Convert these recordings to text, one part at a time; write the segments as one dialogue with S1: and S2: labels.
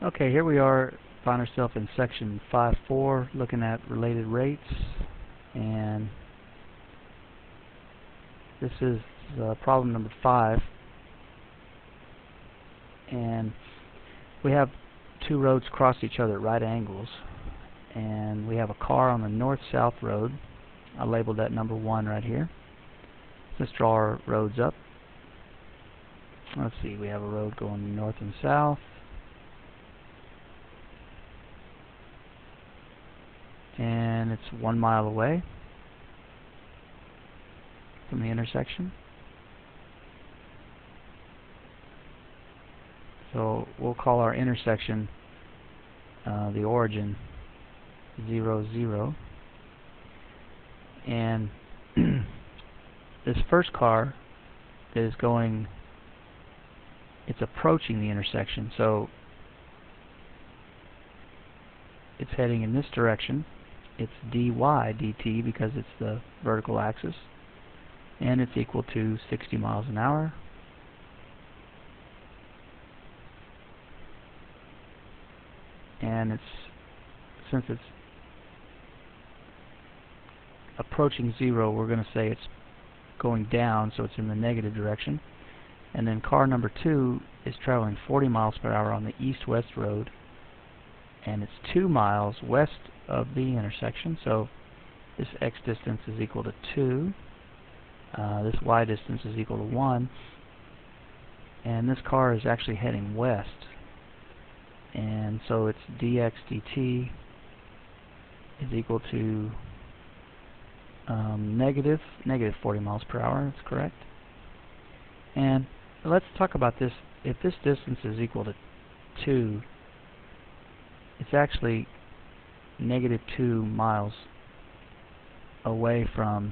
S1: Okay, here we are, find ourselves in section 5.4, looking at related rates, and this is problem number 5, and we have two roads cross each other at right angles, and we have a car on the north-south road. I labeled that number 1 right here. Let's draw our roads up. Let's see, we have a road going north and south. And it's 1 mile away from the intersection. So we'll call our intersection the origin 0, 0. And this first car is going, it's approaching the intersection, so it's heading in this direction. It's dy dt because it's the vertical axis, and it's equal to 60 miles an hour. And since it's approaching 0, we're going to say it's going down, so it's in the negative direction. And then car number 2 is traveling 40 miles per hour on the east-west road, and it's 2 miles west of the intersection, so this x distance is equal to 2, this y distance is equal to 1, and this car is actually heading west, and so its dx dt is equal to negative 40 miles per hour. That's correct. And let's talk about this. If this distance is equal to 2, it's actually negative 2 miles away from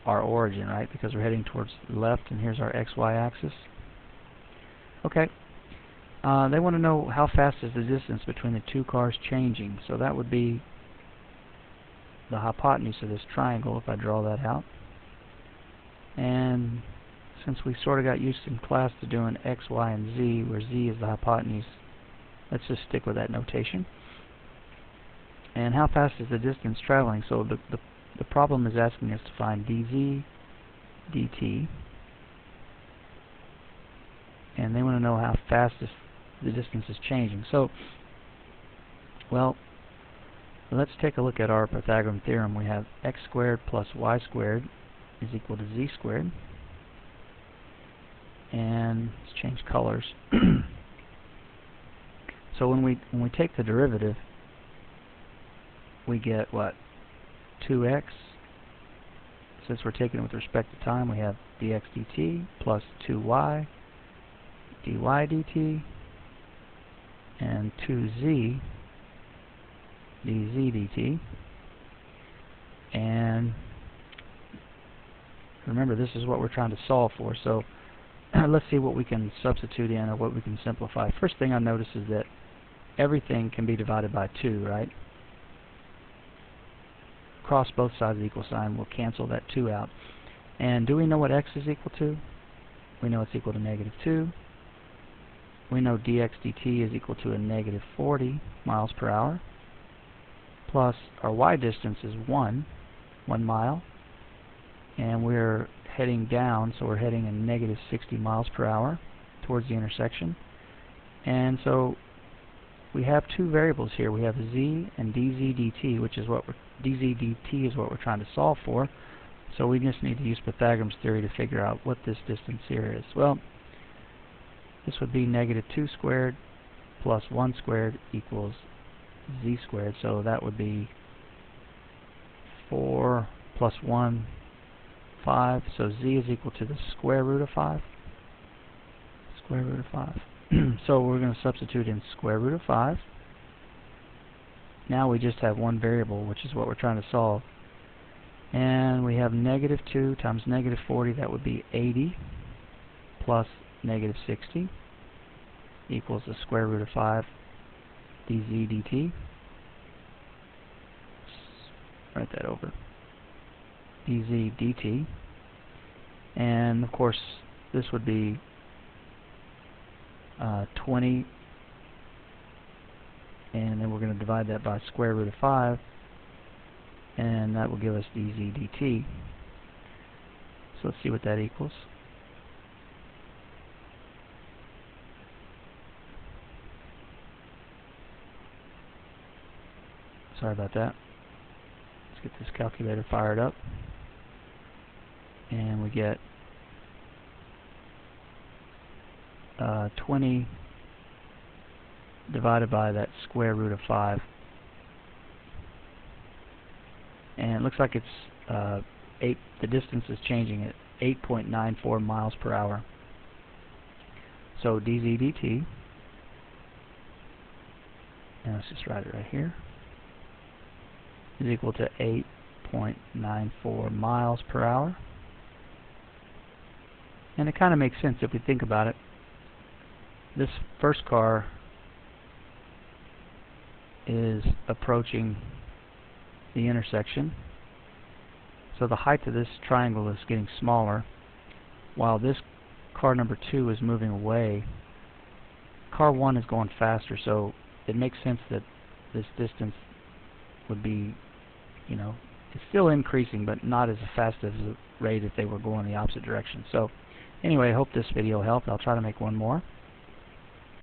S1: our origin, right? Because we're heading towards the left, and here's our xy axis. Okay. They want to know how fast is the distance between the two cars changing. So that would be the hypotenuse of this triangle if I draw that out. And since we sort of got used in class to doing x, y, and z, where z is the hypotenuse, let's just stick with that notation. And how fast is the distance traveling? So the problem is asking us to find dz dt, and they want to know how fast the distance is changing. So, well, let's take a look at our Pythagorean theorem. We have x squared plus y squared is equal to z squared. And let's change colors. So when we take the derivative, we get what? 2x. Since we're taking it with respect to time, we have dx dt plus 2y dy dt and 2z dz dt. And remember, this is what we're trying to solve for. So let's see what we can substitute in or what we can simplify. First thing I notice is that everything can be divided by 2, right? Cross both sides of the equal sign, we'll cancel that 2 out. And do we know what x is equal to? We know it's equal to negative 2. We know dx dt is equal to a negative 40 miles per hour. Plus our y distance is 1 mile. And we're heading down, so we're heading in negative 60 miles per hour towards the intersection. And so we have two variables here. We have z and dz dt, which is what dz dt is what we're trying to solve for. So we just need to use Pythagorean's theory to figure out what this distance here is. Well, this would be negative 2 squared plus 1 squared equals z squared. So that would be 4 plus 1, 5. So z is equal to the square root of 5. Square root of 5. So we're going to substitute in square root of 5. Now we just have one variable, which is what we're trying to solve. And we have negative 2 times negative 40, that would be 80, plus negative 60 equals the square root of 5 dz dt. Write that over. dz dt. And of course this would be 20 and then we're going to divide that by square root of 5, and that will give us dz dt. So let's see what that equals. Sorry about that. Let's get this calculator fired up. And we get 20 divided by that square root of 5. And it looks like it's the distance is changing at 8.94 miles per hour. So dz dt, and let's just write it right here, is equal to 8.94 miles per hour. And it kind of makes sense if we think about it. This first car is approaching the intersection, so the height of this triangle is getting smaller, while this car number 2 is moving away. Car 1 is going faster, so it makes sense that this distance would be, you know, it's still increasing, but not as fast as the rate if they were going the opposite direction. So anyway, I hope this video helped. I'll try to make one more.